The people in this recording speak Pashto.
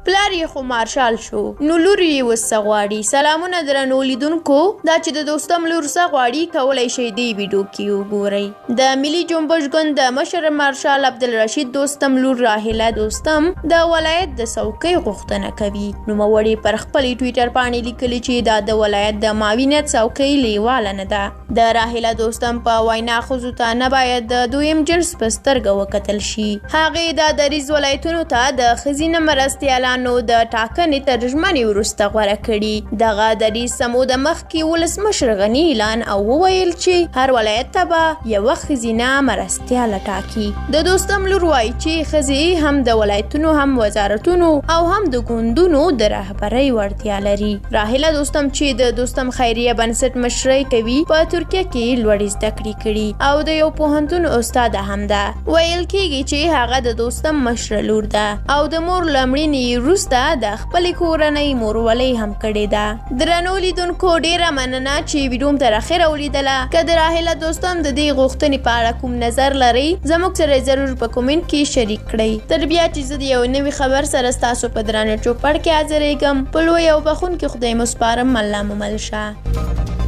پلار یې خو مارشال شو نو لور یې اوس څه غواړي. سلامونه درنو لیدونکو، دا چې د دوستم لور څه غواړي کولی شئ دې ویډیو کې وګورئ. د ملي جنبش ګوند د مشر مارشال عبدالرشید دوستم لور راحیله دوستم د ولایت د څوکۍ غوښتنه کوي. نوموړې پر خپلې ټویټر پاڼې لیکلي چې دا د ولایت د معاونیت څوکۍ لیواله نه ده. د راحیله دوستم په وینا ښځو ته نه باید د دویم جنس په سترګه وکتل شي. هغې دا دریځ ولایتونو ته د ښځینه مرستیالانو د ټاکنې تر ژمنې وروسته غوره کړي. دغه دریځ سمو د مخکې ولسمشر غني اعلان او وویل چې هر ولایت ته به یوه ښځینه مرستیاله ټاکي. د دوستم لور وایي چې ښځې هم د ولایتونو هم وزارتونو او هم د ګوندونو د رهبرۍ وړتیا لري. راحیله دوستم چې د دوستم خیریه بنسټ مشرۍ کوي په ترکیه کې لوړې زده کړې کړي او د یو پوهنتون استاده هم ده. ویل کېږي چې هغه د دوستم مشره لور ده او د مور له مړینې وروسته د خپلې کورنۍ مورولۍ هم کړې ده. درنو لیدونکو ډېره مننه چې ویډیو م تر اخره ولیدله. که د راحیله دوستم د دې غوښتنې په اړه کوم نظر لرئ زموږ سره ضرور په کومنټ کې شریک کړئ. تر بیا چې زه د یو نوي خبر سره ستاسو په درانه چوپړ کې حاضرېږم، په لوی او بخښونکي خدای مو سپارم. الله مو مل شه.